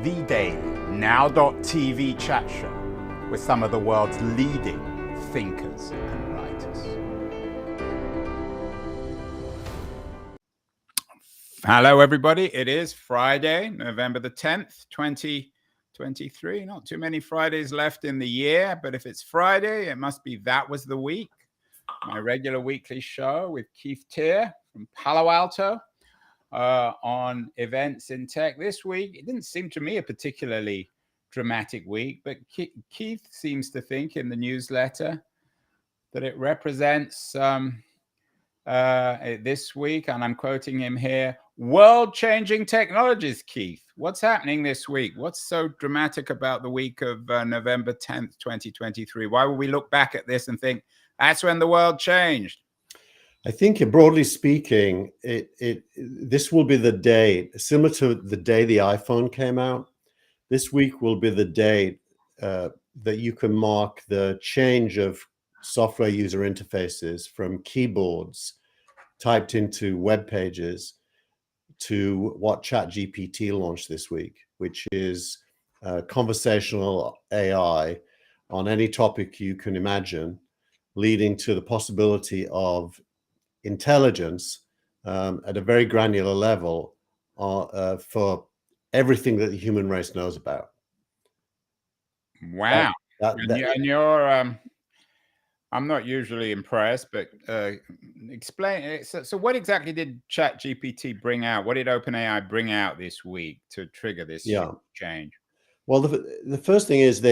the daily now.tv chat show with some of the world's leading thinkers and writers. Hello, everybody. It is Friday, November the 10th, 2023. Not too many Fridays left in the year, but if it's Friday, it must be That Was the Week. My regular weekly show with Keith Teare from Palo Alto on events in tech. This week, it didn't seem to me a particularly dramatic week, but Keith seems to think in the newsletter that it represents this week, and I'm quoting him here, world-changing technologies. Keith, what's happening this week? What's so dramatic about the week of November 10th, 2023? Why will we look back at this and think that's when the world changed? I think, broadly speaking, this will be the day, similar to the day the iPhone came out. This week will be the day that you can mark the change of software user interfaces from keyboards typed into web pages to what ChatGPT launched this week, which is conversational AI on any topic you can imagine, leading to the possibility of intelligence at a very granular level for everything that the human race knows about. Wow. I'm not usually impressed, but explain. So what exactly did ChatGPT bring out? What did OpenAI bring out this week to trigger this change? Well, the first thing is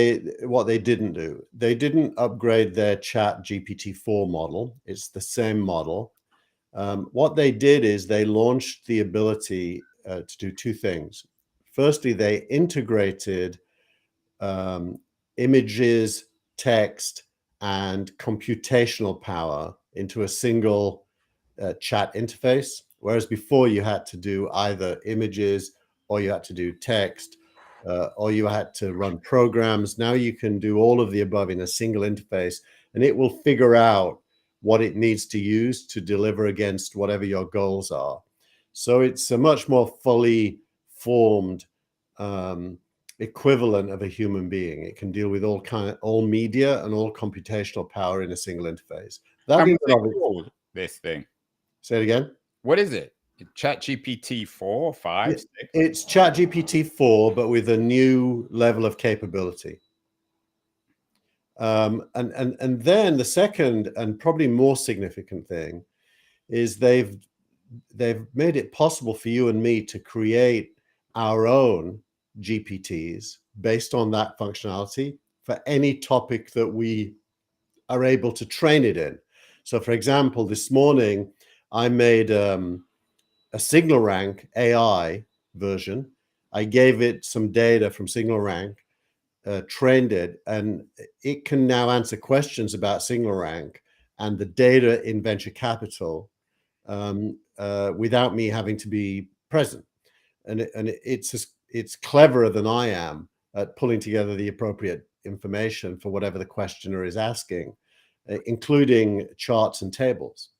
what they didn't do. They didn't upgrade their ChatGPT-4 model. It's the same model. What they did is they launched the ability to do two things. Firstly, they integrated images, text, and computational power into a single chat interface, whereas before you had to do either images or you had to do text or you had to run programs. Now you can do all of the above in a single interface, and it will figure out what it needs to use to deliver against whatever your goals are. So it's a much more fully formed equivalent of a human being. It can deal with all media and all computational power in a single interface. This thing. Say it again. What is it? ChatGPT 4, 5, 6? It's ChatGPT 4, but with a new level of capability. And then the second and probably more significant thing is they've made it possible for you and me to create our own GPTs based on that functionality for any topic that we are able to train it in. So, for example, this morning I made a Signal Rank AI version. I gave it some data from Signal Rank, trained it, and it can now answer questions about Signal Rank and the data in venture capital without me having to be present. And it's cleverer than I am at pulling together the appropriate information for whatever the questioner is asking, including charts and tables.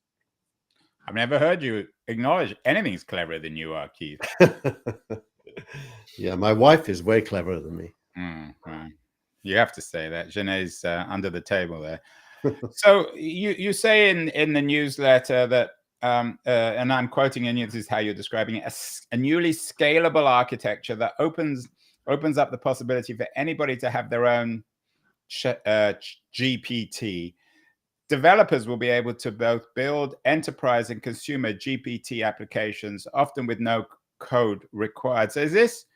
I've never heard you acknowledge anything's cleverer than you are, Keith. Yeah, my wife is way cleverer than me. Right. You have to say that. Janae's under the table there. So you say in the newsletter that, and I'm quoting you, this is how you're describing it, a newly scalable architecture that opens up the possibility for anybody to have their own GPT. Developers will be able to both build enterprise and consumer GPT applications, often with no code required. So is this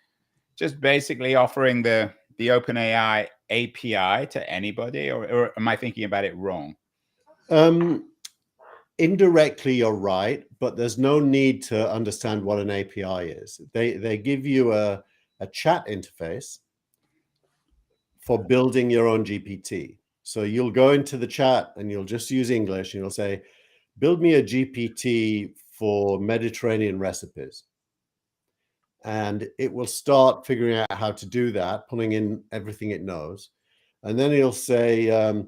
just basically offering the OpenAI API to anybody, or am I thinking about it wrong? Indirectly, you're right, but there's no need to understand what an API is. They give you a chat interface for building your own GPT. So you'll go into the chat and you'll just use English and you'll say, build me a GPT for Mediterranean recipes. And it will start figuring out how to do that, pulling in everything it knows. And then it'll say,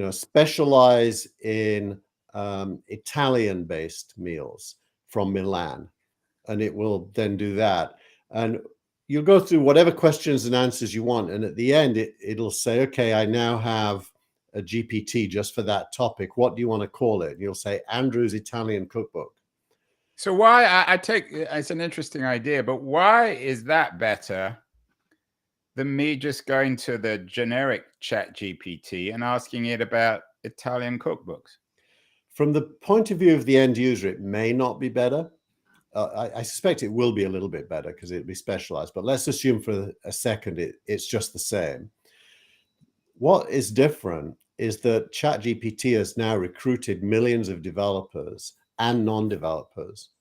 specialize in Italian-based meals from Milan. And it will then do that. And, you'll go through whatever questions and answers you want, and at the end it'll say, okay, I now have a GPT just for that topic. What do you want to call it? And you'll say Andrew's Italian Cookbook. So why I take it's an interesting idea, but why is that better than me just going to the generic chat GPT and asking it about Italian cookbooks? From the point of view of the end user, it may not be better. I suspect it will be a little bit better because it'll be specialized, but let's assume for a second it's just the same. What is different is that ChatGPT has now recruited millions of developers and non-developers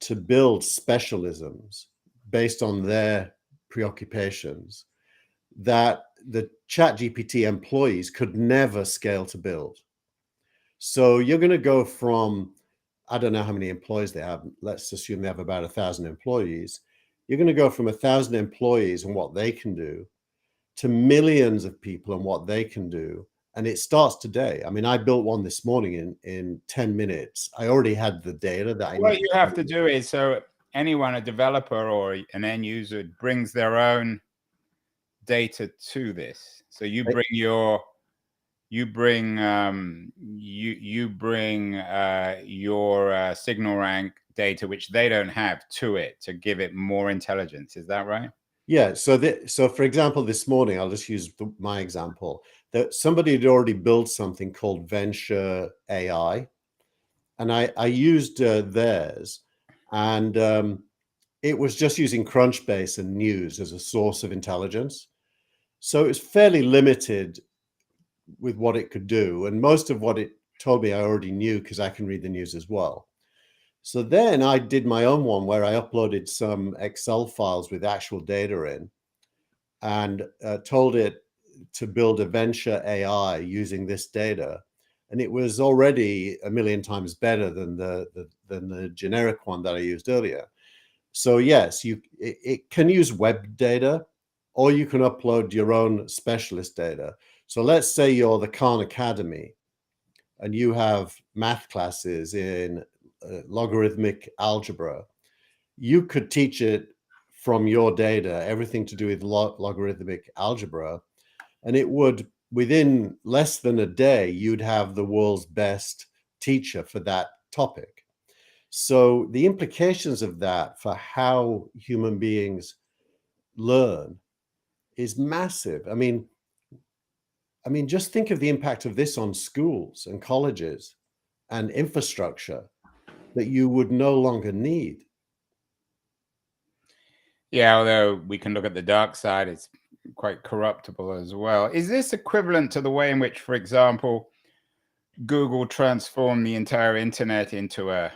to build specialisms based on their preoccupations that the ChatGPT employees could never scale to build. So you're going to go from, I don't know how many employees they have. Let's assume they have about 1,000 employees. You're going to go from 1,000 employees and what they can do to millions of people and what they can do. And it starts today. I mean, I built one this morning in 10 minutes. I already had the data that I need. What you have to do is, so anyone, a developer or an end user, brings their own data to this. So you bring your signal rank data, which they don't have, to it to give it more intelligence. Is that right? Yeah. So for example, this morning, I'll just use my example, that somebody had already built something called Venture AI, and I used theirs, and it was just using Crunchbase and news as a source of intelligence. So it was fairly limited with what it could do, and most of what it told me I already knew because I can read the news as well. So then I did my own one where I uploaded some Excel files with actual data in, and told it to build a Venture AI using this data, and it was already 1,000,000 times better than the generic one that I used earlier. So yes, it can use web data, or you can upload your own specialist data. So let's say you're the Khan Academy and you have math classes in logarithmic algebra. You could teach it from your data everything to do with logarithmic algebra, and it would, within less than a day, you'd have the world's best teacher for that topic. So the implications of that for how human beings learn is massive. I mean, just think of the impact of this on schools and colleges and infrastructure that you would no longer need. Yeah, although we can look at the dark side, it's quite corruptible as well. Is this equivalent to the way in which, for example, Google transformed the entire internet into a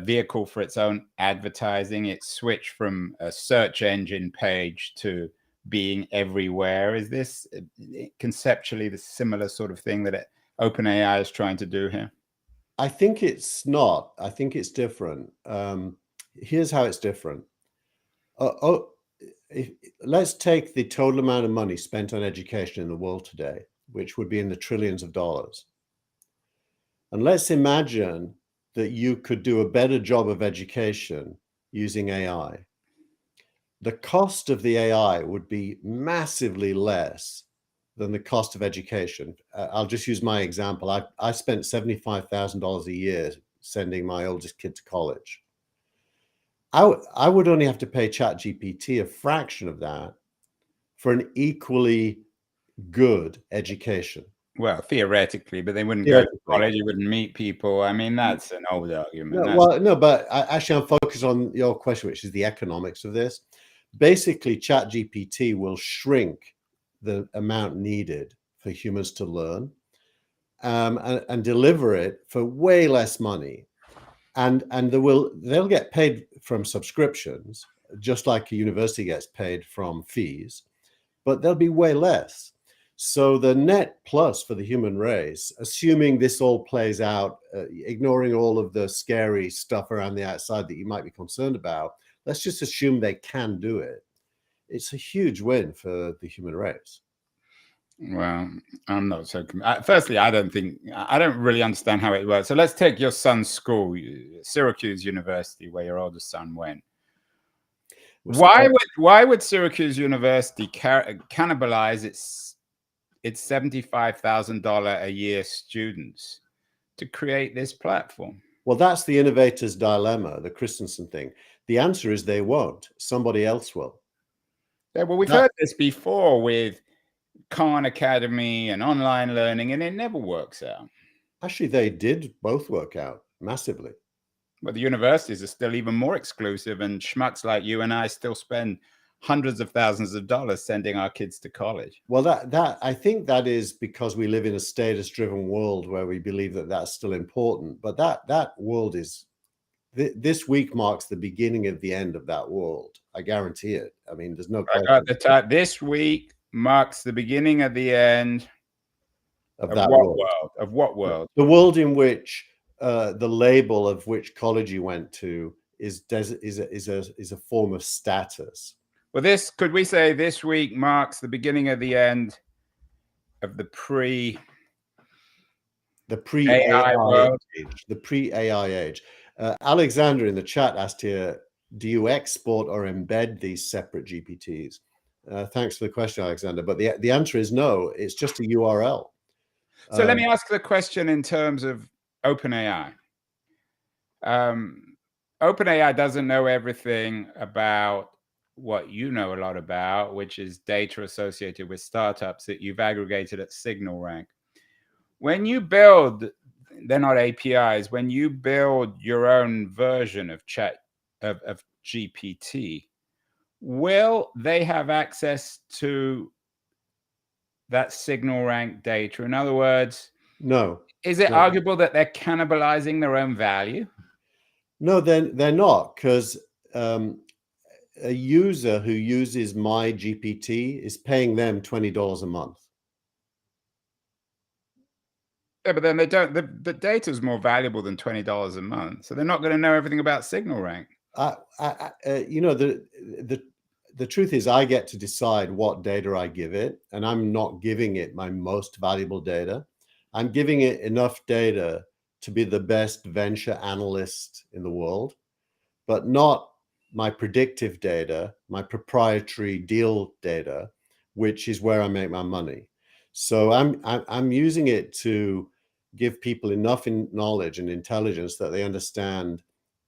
vehicle for its own advertising? It switched from a search engine page to being everywhere. Is this conceptually the similar sort of thing that OpenAI is trying to do here? I think it's not. I think it's different. Here's how it's different. Let's take the total amount of money spent on education in the world today, which would be in the trillions of dollars. And let's imagine that you could do a better job of education using AI. The cost of the AI would be massively less than the cost of education. I'll just use my example. I spent $75,000 a year sending my oldest kid to college. I would only have to pay ChatGPT a fraction of that for an equally good education. Well, theoretically, but they wouldn't go to college. You wouldn't meet people. I mean, that's an old argument. No, but actually, I'm focused on your question, which is the economics of this. Basically, ChatGPT will shrink the amount needed for humans to learn, and deliver it for way less money. And they'll get paid from subscriptions, just like a university gets paid from fees, but they'll be way less. So the net plus for the human race, assuming this all plays out, ignoring all of the scary stuff around the outside that you might be concerned about, let's just assume they can do it. It's a huge win for the human race. Well, I'm not so. Firstly, I don't really understand how it works. So let's take your son's school, Syracuse University, where your oldest son went. Why would Syracuse University cannibalize its $75,000 a year students to create this platform? Well, that's the innovators' dilemma, the Christensen thing. The answer is they won't. Somebody else will. Yeah, well, we've heard this before with Khan Academy and online learning, and it never works out. Actually, they did both work out massively. But the universities are still even more exclusive, and schmucks like you and I still spend hundreds of thousands of dollars sending our kids to college. Well, that I think that is because we live in a status-driven world where we believe that that's still important. But that world is, this week marks the beginning of the end of that world. I guarantee it. I mean, there's no question. I got the time. This week marks the beginning of the end of that world. Of what world? The world in which the label of which college you went to is a form of status. Well, could we say this week marks the beginning of the end of the pre-AI age, the pre-AI age. Alexander in the chat asked here, do you export or embed these separate GPTs? Thanks for the question, Alexander. But the answer is no. It's just a URL. So let me ask the question in terms of OpenAI. OpenAI doesn't know everything about what you know a lot about, which is data associated with startups that you've aggregated at SignalRank. When you build, they're not APIs, when you build your own version of GPT, will they have access to that SignalRank data? In other words, no. Is it arguable that they're cannibalizing their own value? No, they're not, because a user who uses my GPT is paying them $20 a month. Yeah, but then they don't. The data is more valuable than $20 a month, so they're not going to know everything about SignalRank. You know, the truth is, I get to decide what data I give it, and I'm not giving it my most valuable data. I'm giving it enough data to be the best venture analyst in the world, but not my predictive data, my proprietary deal data, which is where I make my money. So I'm using it to give people enough knowledge and intelligence that they understand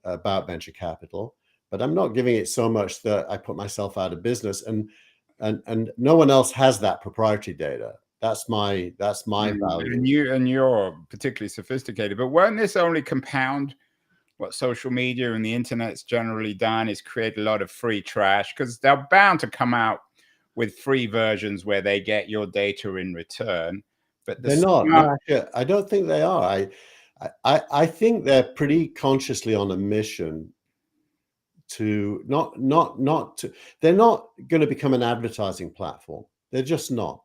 about venture capital, but I'm not giving it so much that I put myself out of business, and no one else has that proprietary data. That's my value. And you're particularly sophisticated, but won't this only compound what social media and the internet's generally done, is create a lot of free trash? Because they're bound to come out with free versions where they get your data in return. But they're not. No, actually, I don't think they are. I think they're pretty consciously on a mission to they're not going to become an advertising platform. They're just not.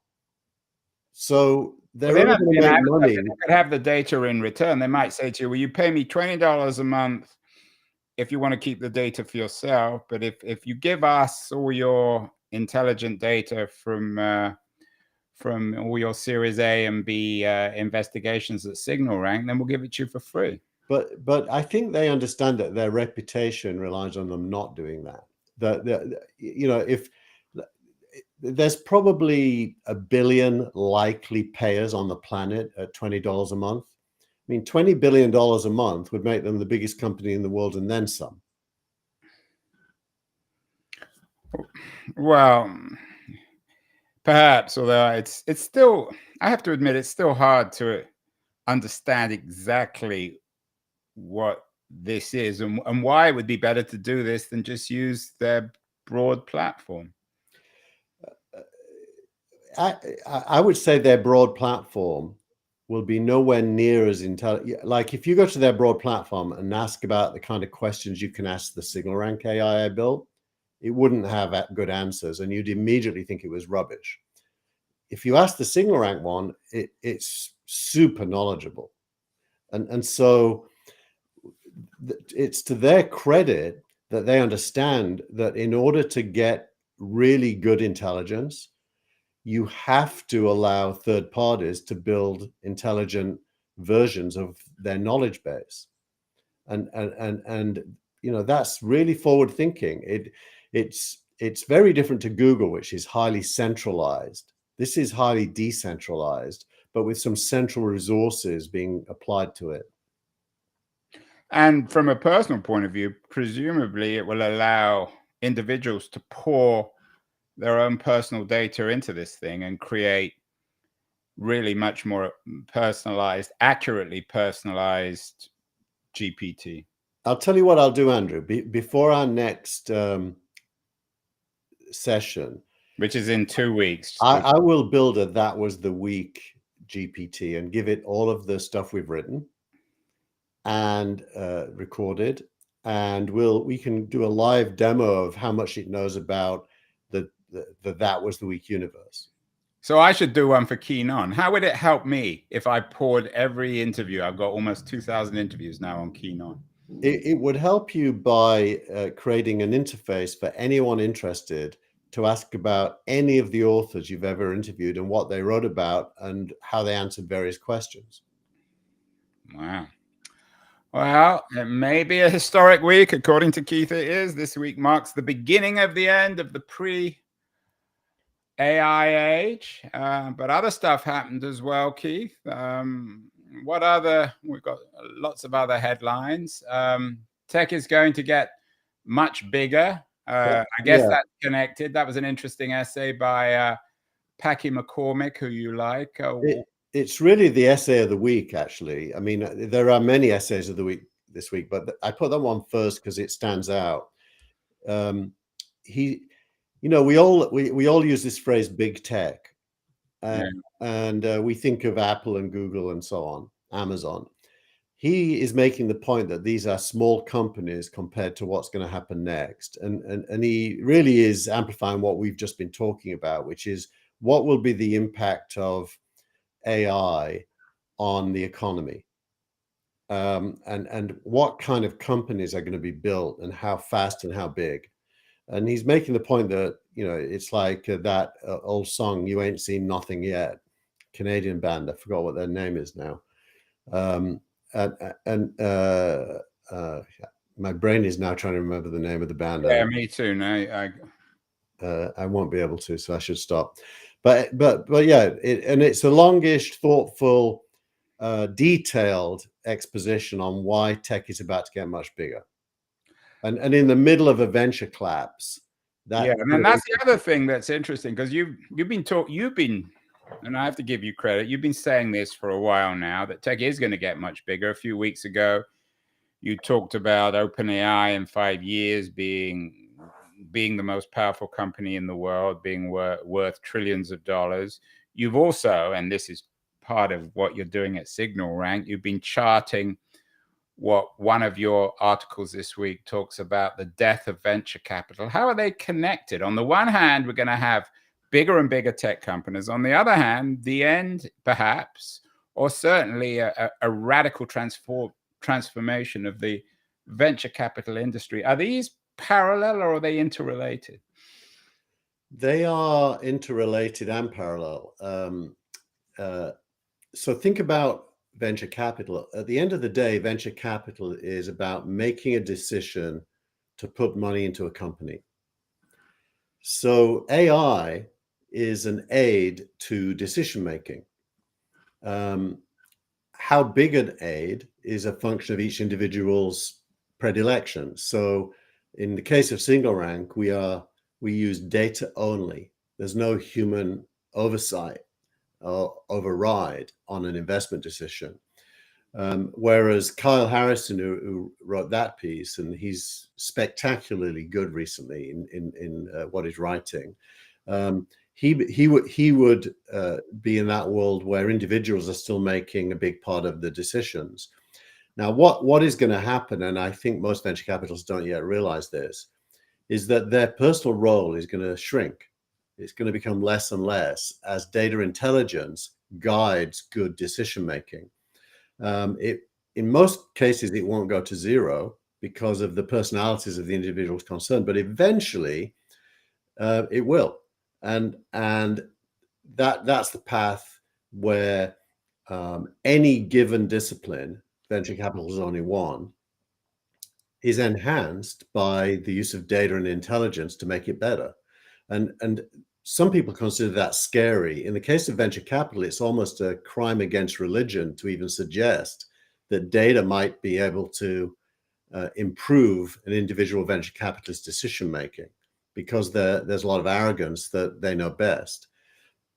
So they're only going to make money. They could have the data in return. They might say to you, well, you pay me $20 a month if you want to keep the data for yourself. But if you give us all your intelligent data from all your Series A and B investigations at SignalRank, then we'll give it to you for free. But I think they understand that their reputation relies on them not doing that. You know, if there's probably 1 billion likely payers on the planet at $20 a month. I mean, $20 billion a month would make them the biggest company in the world and then some. Well, perhaps, although it's still, I have to admit, it's still hard to understand exactly what this is and why it would be better to do this than just use their broad platform. I would say their broad platform will be nowhere near as intelligent. Like if you go to their broad platform and ask about the kind of questions you can ask the SignalRank AI I built, it wouldn't have good answers, and you'd immediately think it was rubbish. If you ask the SignalRank one, it's super knowledgeable, and so it's to their credit that they understand that in order to get really good intelligence, you have to allow third parties to build intelligent versions of their knowledge base. And you know, that's really forward thinking. It's very different to Google, which is highly centralized. This is highly decentralized, but with some central resources being applied to it. And from a personal point of view, presumably it will allow individuals to pour their own personal data into this thing and create really much more personalized, accurately personalized GPT. I'll tell you what I'll do, Andrew. Before our next session, which is in 2 weeks, I will build a That Was the Week GPT and give it all of the stuff we've written and recorded, and we can do a live demo of how much it knows about the That Was the Week universe. So I should do one for Keen On. How would it help me if I poured every interview? I've got almost 2,000 interviews now on Keen On. It would help you by creating an interface for anyone interested to ask about any of the authors you've ever interviewed and what they wrote about and how they answered various questions. Wow. Well, it may be a historic week. According to Keith, it is. This week marks the beginning of the end of the pre-AI age. But other stuff happened as well, Keith. What other? We've got lots of other headlines. Tech is going to get much bigger. I guess that's connected. That was an interesting essay by Packy McCormick, who you like. It's really the essay of the week, actually. I mean, there are many essays of the week this week, but I put that one first because it stands out. We all use this phrase "big tech," and we think of Apple and Google and so on, Amazon. He is making the point that these are small companies compared to what's going to happen next, and he really is amplifying what we've just been talking about, which is what will be the impact of AI on the economy, and what kind of companies are going to be built and how fast and how big. And he's making the point that, it's like that old song, "You Ain't Seen Nothing Yet," Canadian band. I forgot what their name is now. My brain is now trying to remember the name of the band. Yeah, me too. No, I won't be able to, so I should stop. But yeah, it's a longish, thoughtful, detailed exposition on why tech is about to get much bigger, and in the middle of a venture collapse. And that's the other thing that's interesting, because you've been, and I have to give you credit, you've been saying this for a while now, that tech is going to get much bigger. A few weeks ago, you talked about OpenAI in 5 years being the most powerful company in the world, being worth trillions of dollars. You've also, and this is part of what you're doing at Signal Rank, you've been charting what one of your articles this week talks about, the death of venture capital. How are they connected? On the one hand, we're going to have bigger and bigger tech companies. On the other hand, the end, perhaps, or certainly a radical transformation of the venture capital industry. Are these parallel or are they interrelated? They are interrelated and parallel. So think about venture capital. At the end of the day, venture capital is about making a decision to put money into a company. So AI is an aid to decision making. How big an aid is a function of each individual's predilection. So in the case of Signal Rank, we use data only. There's no human oversight or override on an investment decision. Whereas Kyle Harrison, who wrote that piece, and he's spectacularly good recently in what he's writing, he would be in that world where individuals are still making a big part of the decisions. Now, what is going to happen, and I think most venture capitalists don't yet realize this, is that their personal role is going to shrink. It's going to become less and less as data intelligence guides good decision making. In most cases, it won't go to zero because of the personalities of the individuals concerned, but eventually it will. And that's the path where any given discipline, venture capital is only one, is enhanced by the use of data and intelligence to make it better. And some people consider that scary. In the case of venture capital, it's almost a crime against religion to even suggest that data might be able to improve an individual venture capitalist's decision making, because there's a lot of arrogance that they know best.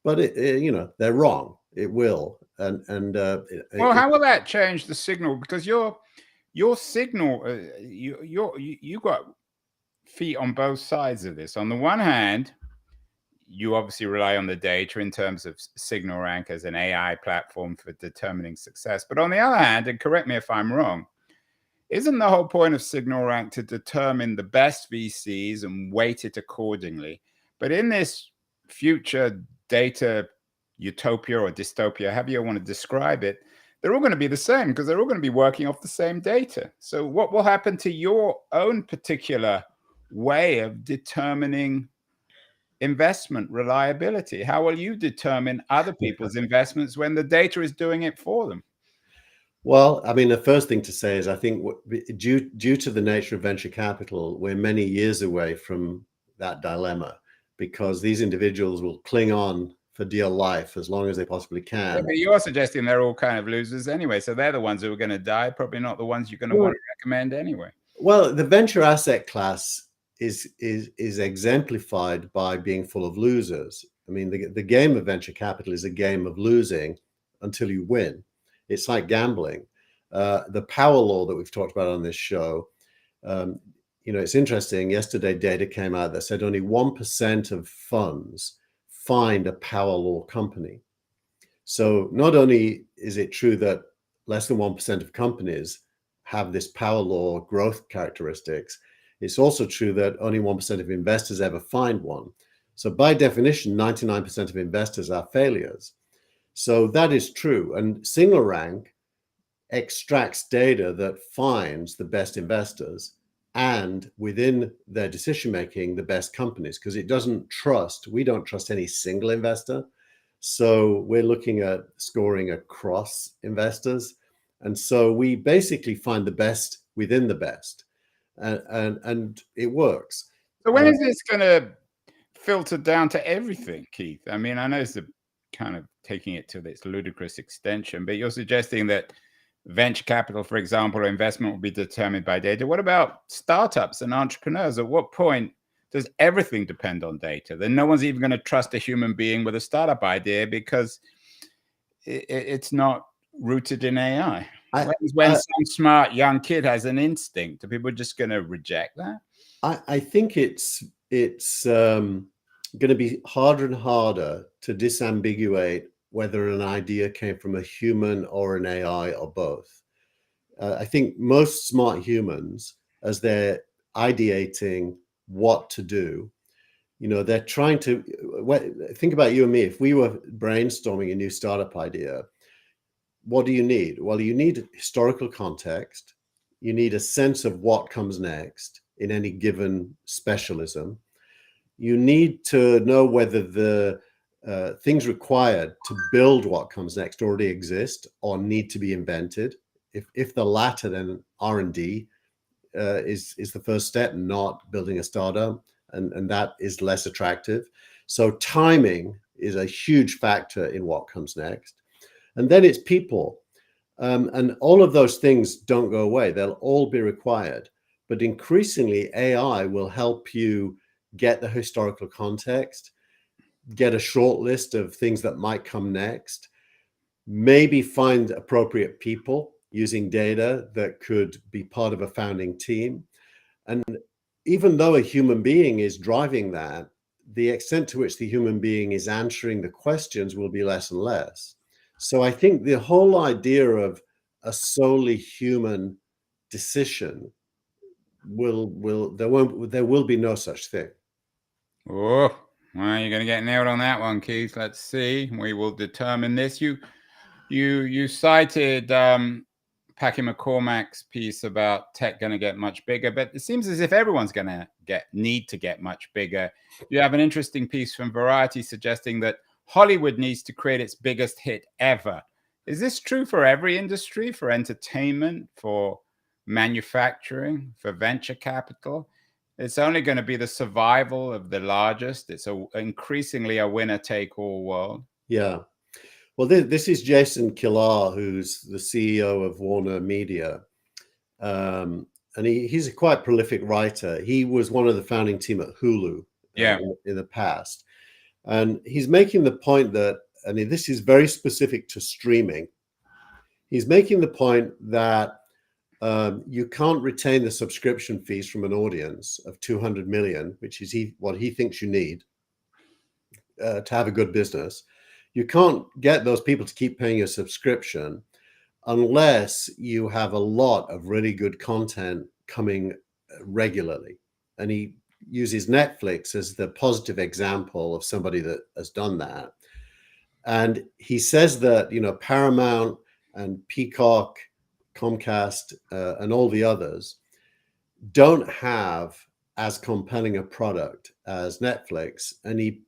But they're wrong. It will. Well, how will that change the signal? Because your signal, you got feet on both sides of this. On the one hand, you obviously rely on the data in terms of Signal Rank as an AI platform for determining success. But on the other hand, and correct me if I'm wrong, isn't the whole point of Signal Rank to determine the best VCs and weight it accordingly? But in this future data utopia or dystopia, however you want to describe it, they're all going to be the same because they're all going to be working off the same data. So what will happen to your own particular way of determining investment reliability? How will you determine other people's investments when the data is doing it for them? Well, I mean, the first thing to say is I think due to the nature of venture capital, we're many years away from that dilemma, because these individuals will cling on for dear life as long as they possibly can. Yeah, but you're suggesting they're all kind of losers anyway, so they're the ones who are going to die, probably not the ones you're going to want to recommend anyway. Well, the venture asset class is exemplified by being full of losers. I mean, the game of venture capital is a game of losing until you win. It's like gambling. The power law that we've talked about on this show, it's interesting. Yesterday, data came out that said only 1% of funds find a power law company. So not only is it true that less than 1% of companies have this power law growth characteristics, it's also true that only 1% of investors ever find one. So by definition, 99% of investors are failures. So that is true. And Signal Rank extracts data that finds the best investors and within their decision making, the best companies, because we don't trust any single investor. So we're looking at scoring across investors. And so we basically find the best within the best. And it works. So when is this going to filter down to everything, Keith? I mean, I know it's kind of taking it to this ludicrous extension, but you're suggesting that venture capital, for example, or investment will be determined by data. What about startups and entrepreneurs? At what point does everything depend on data? Then no one's even going to trust a human being with a startup idea because it's not rooted in AI. When some smart young kid has an instinct, are people just going to reject that? I think it's going to be harder and harder to disambiguate whether an idea came from a human or an AI or both. I think most smart humans, as they're ideating what to do, they're trying to think about you and me. If we were brainstorming a new startup idea, what do you need? Well, you need historical context. You need a sense of what comes next in any given specialism. You need to know whether the things required to build what comes next already exist or need to be invented. If the latter, then R&D is the first step, not building a startup, and that is less attractive. So timing is a huge factor in what comes next. And then it's people. And all of those things don't go away. They'll all be required. But increasingly, AI will help you get the historical context, get a short list of things that might come next, maybe find appropriate people using data that could be part of a founding team. And even though a human being is driving that, the extent to which the human being is answering the questions will be less and less. So I think the whole idea of a solely human decision there will be no such thing. Oh, well, you're going to get nailed on that one, Keith. Let's see. We will determine this. You cited Packy McCormack's piece about tech going to get much bigger, but it seems as if everyone's going to need to get much bigger. You have an interesting piece from Variety suggesting that Hollywood needs to create its biggest hit ever. Is this true for every industry, for entertainment, for manufacturing, for venture capital. It's only going to be the survival of the largest. It's increasingly a winner-take-all world. Yeah. Well, this is Jason Kilar, who's the CEO of Warner Media. And he's a quite prolific writer. He was one of the founding team at Hulu in the past. And he's making the point that, I mean, this is very specific to streaming. He's making the point that you can't retain the subscription fees from an audience of 200 million, which is what he thinks you need to have a good business. You can't get those people to keep paying your subscription unless you have a lot of really good content coming regularly. And he uses Netflix as the positive example of somebody that has done that. And he says that, Paramount and Peacock, Comcast, and all the others don't have as compelling a product as Netflix. And he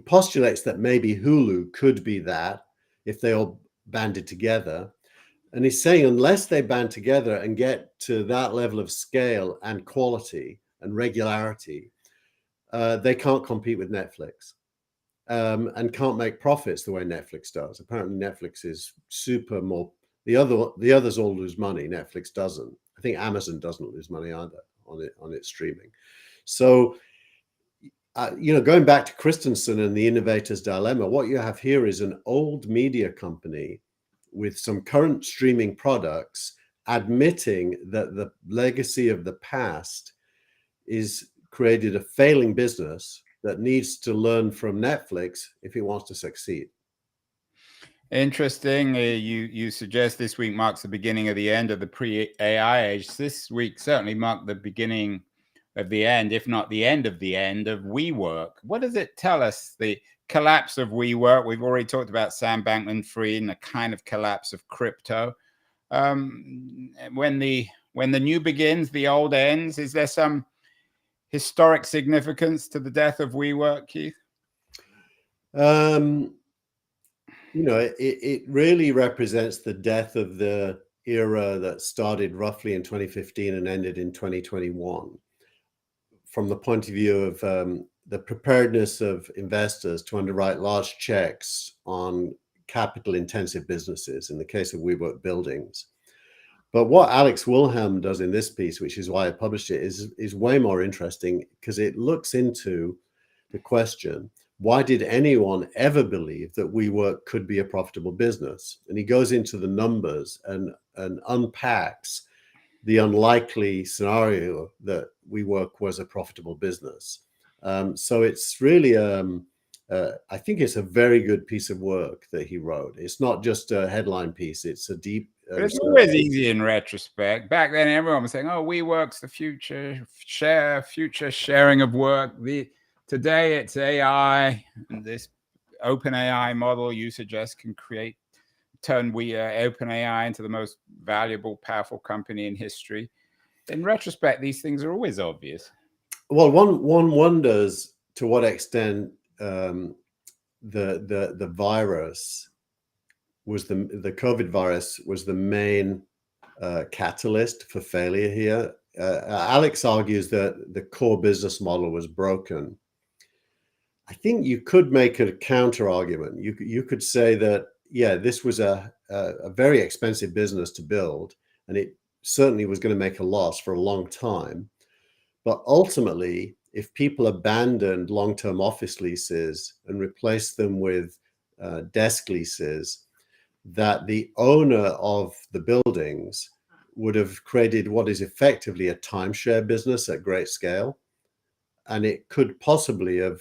postulates that maybe Hulu could be that if they all banded together. And he's saying unless they band together and get to that level of scale and quality and regularity, they can't compete with Netflix and can't make profits the way Netflix does. Apparently, Netflix is super more. The others all lose money. Netflix doesn't. I think Amazon doesn't lose money either on its streaming. So, going back to Christensen and the innovator's dilemma, what you have here is an old media company with some current streaming products admitting that the legacy of the past is created a failing business that needs to learn from Netflix if it wants to succeed. Interesting. You suggest this week marks the beginning of the end of the pre-AI age. This week certainly marked the beginning of the end, if not the end of WeWork. What does it tell us? The collapse of WeWork. We've already talked about Sam Bankman-Fried and the kind of collapse of crypto. When the new begins, the old ends. Is there some historic significance to the death of WeWork, Keith? It really represents the death of the era that started roughly in 2015 and ended in 2021. From the point of view of the preparedness of investors to underwrite large checks on capital-intensive businesses, in the case of WeWork buildings. But what Alex Wilhelm does in this piece, which is why I published it, is way more interesting because it looks into the question, why did anyone ever believe that WeWork could be a profitable business? And he goes into the numbers and unpacks the unlikely scenario that WeWork was a profitable business. So it's really, I think it's a very good piece of work that he wrote. It's not just a headline piece, it's a deep... But it's always easy in retrospect. Back then, everyone was saying, "Oh, WeWork's the future sharing of work." Today, it's AI, and this open AI model you suggest can turn open AI into the most valuable, powerful company in history. In retrospect, these things are always obvious. Well, one wonders to what extent the virus was the COVID virus was the main catalyst for failure here. Alex argues that the core business model was broken. I think you could make a counter argument. You could say that, yeah, this was a very expensive business to build, and it certainly was going to make a loss for a long time. But ultimately, if people abandoned long-term office leases and replaced them with desk leases, that the owner of the buildings would have created what is effectively a timeshare business at great scale. And it could possibly have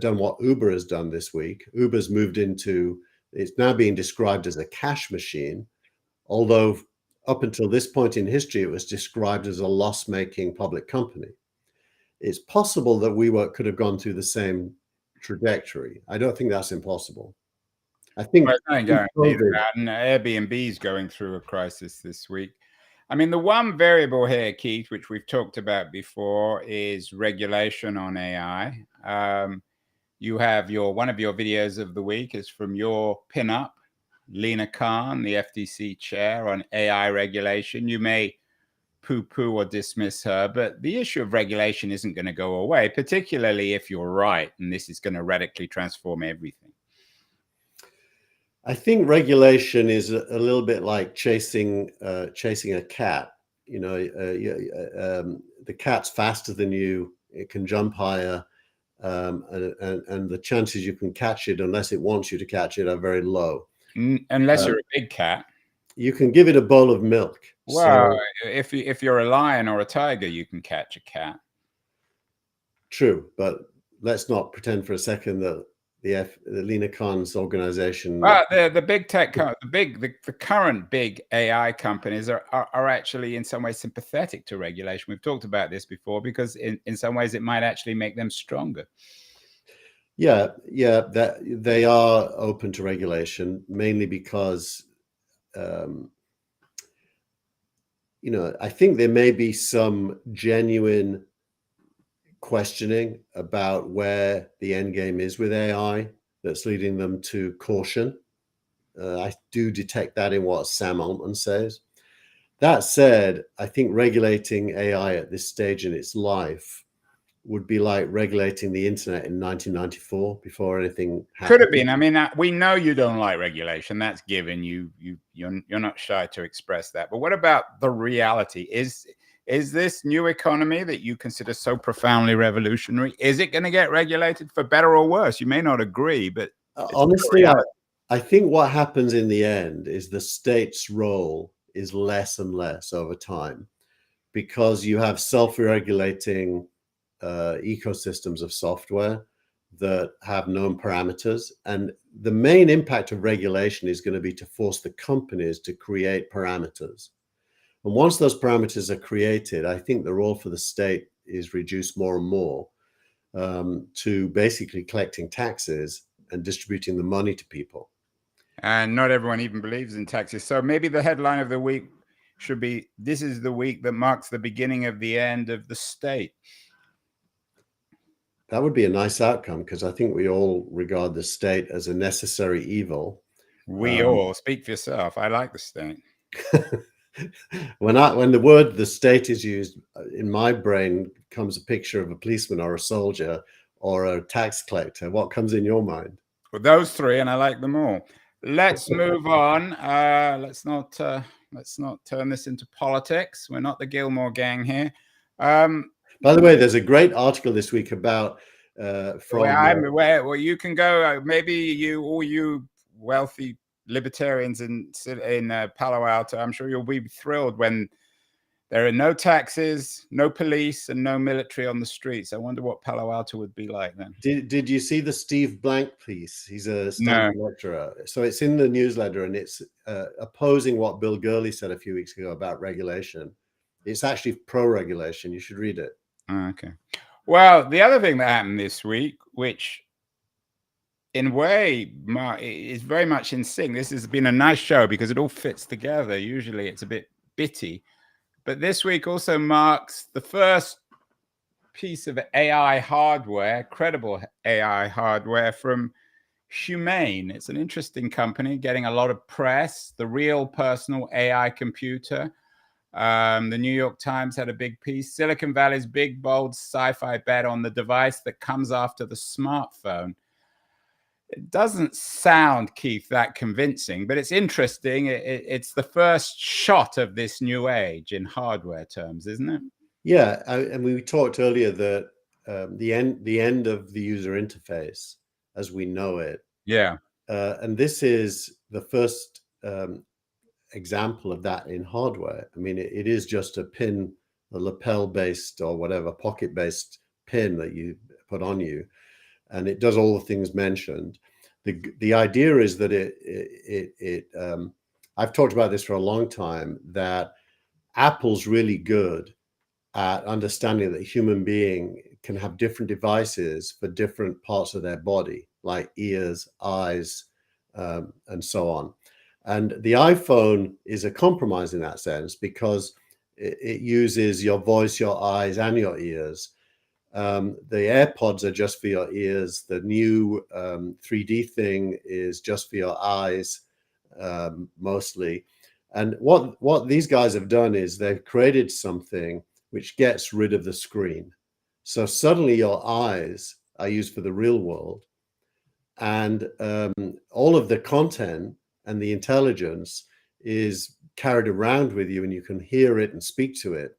done what Uber has done this week. Uber's moved into, it's now being described as a cash machine, although up until this point in history, it was described as a loss-making public company. It's possible that WeWork could have gone through the same trajectory. I don't think that's impossible. I think Airbnb's going through a crisis this week. I mean, the one variable here, Keith, which we've talked about before, is regulation on AI. You have one of your videos of the week is from your pinup, Lena Khan, the FTC chair on AI regulation. You may poo-poo or dismiss her, but the issue of regulation isn't going to go away, particularly if you're right and this is going to radically transform everything. I think regulation is a little bit like chasing a cat. You know, the cat's faster than you. It can jump higher, and the chances you can catch it, unless it wants you to catch it, are very low. Unless you're a big cat. You can give it a bowl of milk. Well, so, if you're a lion or a tiger, you can catch a cat. True, but let's not pretend for a second that the Lina Khan's organization. Well, the big tech, the current big AI companies are actually in some ways sympathetic to regulation. We've talked about this before, because in some ways it might actually make them stronger. Yeah, that they are open to regulation, mainly because, you know, I think there may be some genuine questioning about where the end game is with AI that's leading them to caution. I do detect that in what Sam Altman says. That said, I think regulating AI at this stage in its life would be like regulating the internet in 1994 before anything happened. Could have been. I mean, we know you don't like regulation. That's given. You're not shy to express that. But what about the reality? Is this new economy that you consider so profoundly revolutionary, is it going to get regulated for better or worse? You may not agree, but honestly, I think what happens in the end is the state's role is less and less over time, because you have self-regulating ecosystems of software that have known parameters. And the main impact of regulation is going to be to force the companies to create parameters. And once those parameters are created, I think the role for the state is reduced more and more to basically collecting taxes and distributing the money to people. And not everyone even believes in taxes. So maybe the headline of the week should be, "This is the week that marks the beginning of the end of the state." That would be a nice outcome, because I think we all regard the state as a necessary evil. We all, speak for yourself. I like the state. When the word "the state" is used, in my brain comes a picture of a policeman or a soldier or a tax collector. What comes in your mind? Well, those three, and I like them all. Let's move on. Let's not turn this into politics. We're not the Gilmore Gang here. By the way, there's a great article this week about well, you can go. Maybe all you wealthy libertarians in Palo Alto, I'm sure you'll be thrilled when there are no taxes, no police, and no military on the streets. I wonder what Palo Alto would be like then. Did you see the Steve Blank piece? He's a Stanford lecturer. So it's in the newsletter, and it's opposing what Bill Gurley said a few weeks ago about regulation. It's actually pro-regulation. You should read it. Okay. Well, the other thing that happened this week, which in a way is very much in sync. This has been a nice show because it all fits together. Usually it's a bit bitty, but this week also marks the first piece of AI hardware, credible AI hardware from Humane. It's an interesting company getting a lot of press, the real personal AI computer. The New York Times had a big piece. Silicon Valley's big, bold sci-fi bet on the device that comes after the smartphone. It doesn't sound, Keith, that convincing, but it's interesting. It's the first shot of this new age in hardware terms, isn't it? Yeah, and we talked earlier that the end of the user interface as we know it. Yeah. And this is the first example of that in hardware. I mean, it is just a pin, a lapel-based or whatever pocket-based pin that you put on you, and it does all the things mentioned. The idea is that I've talked about this for a long time, that Apple's really good at understanding that a human being can have different devices for different parts of their body, like ears, eyes, and so on. And the iPhone is a compromise in that sense, because it uses your voice, your eyes, and your ears. The AirPods are just for your ears. The new 3D thing is just for your eyes, mostly. And what these guys have done is they've created something which gets rid of the screen. So suddenly your eyes are used for the real world, and all of the content and the intelligence is carried around with you, and you can hear it and speak to it.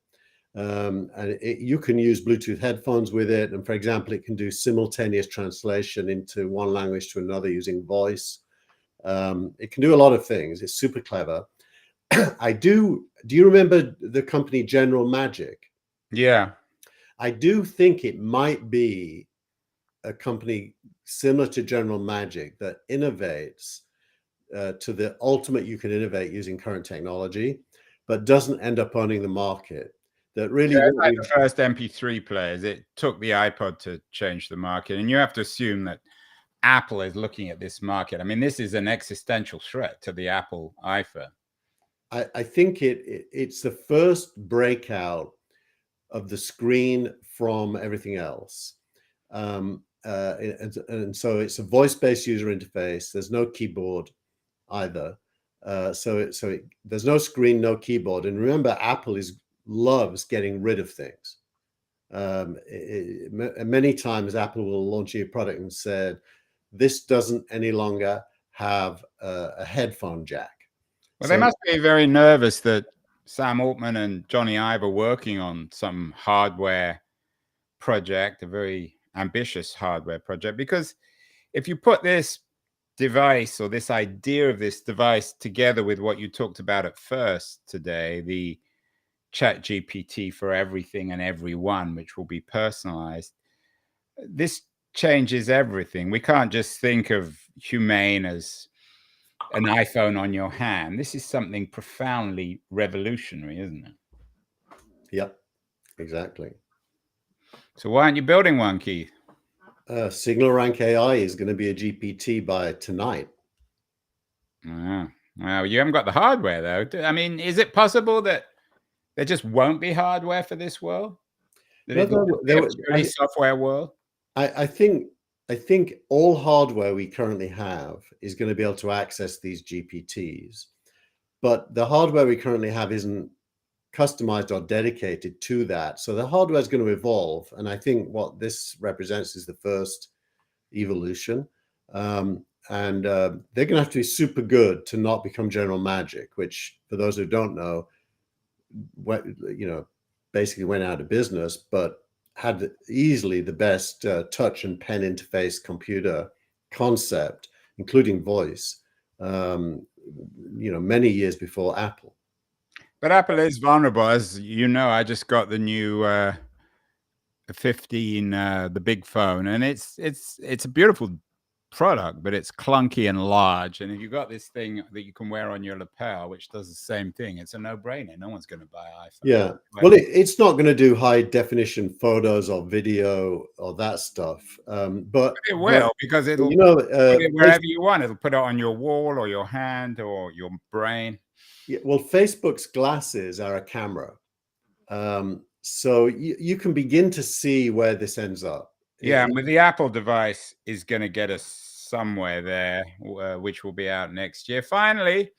You can use Bluetooth headphones with it. And for example, it can do simultaneous translation into one language to another using voice. It can do a lot of things. It's super clever. Do you remember the company General Magic? Yeah. I do think it might be a company similar to General Magic that innovates to the ultimate you can innovate using current technology, but doesn't end up owning the market. That really, like the first MP3 players, it took the iPod to change the market, and you have to assume that Apple is looking at this market. I mean, this is an existential threat to the Apple iPhone. I think it's the first breakout of the screen from everything else. And so it's a voice-based user interface. There's no keyboard either. There's no screen, no keyboard. And remember, Apple loves getting rid of things. Many times Apple will launch a product and said, this doesn't any longer have a headphone jack. Well, they must be very nervous that Sam Altman and Johnny Ive are working on some hardware project, a very ambitious hardware project, because if you put this device or this idea of this device together with what you talked about at first today, the Chat GPT for everything and everyone, which will be personalized, this changes everything. We can't just think of Humane as an iPhone on your hand. This is something profoundly revolutionary, isn't it? Yep, exactly. So why aren't you building one, Keith? Signal Rank AI is going to be a GPT by tonight. Well, you haven't got the hardware, though. I mean, is it possible that there just won't be hardware for this world? That it will be a purely software world? I think all hardware we currently have is going to be able to access these GPTs, but the hardware we currently have isn't customized or dedicated to that. So the hardware is going to evolve, and I think what this represents is the first evolution. And they're going to have to be super good to not become General Magic, which, for those who don't know, basically went out of business, but had easily the best touch and pen interface computer concept, including voice, many years before Apple. But Apple is vulnerable, as you know. I just got the new 15, the big phone, and it's a beautiful product, but it's clunky and large. And if you've got this thing that you can wear on your lapel, which does the same thing, it's a no-brainer. No one's going to buy an iPhone. Yeah, well, it's not going to do high-definition photos or video or that stuff, but it will, because it'll put it wherever you want. It'll put it on your wall or your hand or your brain. Yeah, well, Facebook's glasses are a camera, so you can begin to see where this ends up. Yeah, and with the Apple device is going to get us somewhere there, which will be out next year. Finally,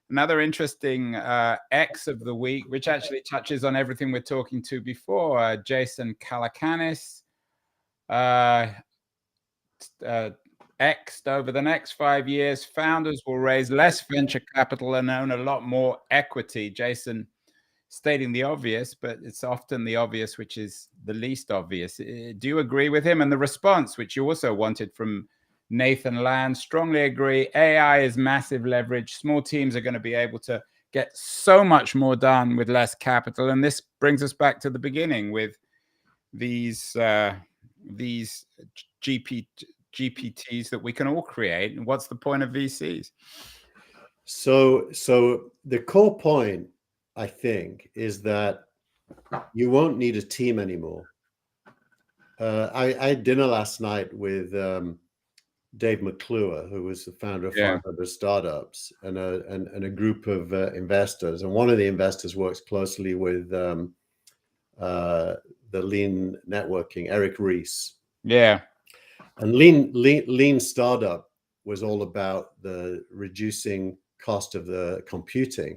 another interesting X of the week, which actually touches on everything we're talking to before. Jason Calacanis X'd over the next 5 years, founders will raise less venture capital and own a lot more equity. Jason stating the obvious, but it's often the obvious which is the least obvious. Do you agree with him? And the response, which you also wanted from Nathan Land, strongly agree. AI is massive leverage. Small teams are going to be able to get so much more done with less capital. And this brings us back to the beginning with these GPTs that we can all create. And what's the point of VCs? So the core point, I think, is that you won't need a team anymore. I had dinner last night with Dave McClure, who was the founder of 500 Startups, and a group of investors. And one of the investors works closely with the Lean Networking, Eric Ries. Yeah. And Lean Startup was all about the reducing cost of the computing,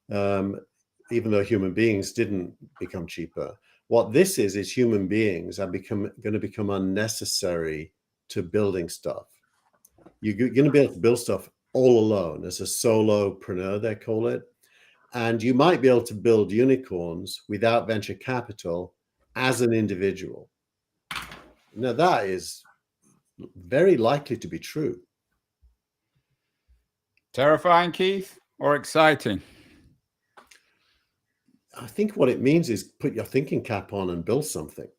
even though human beings didn't become cheaper. What this is human beings are going to become unnecessary to building stuff. You're going to be able to build stuff all alone as a solopreneur, they call it. And you might be able to build unicorns without venture capital as an individual. Now, that is very likely to be true. Terrifying, Keith, or exciting? I think what it means is put your thinking cap on and build something.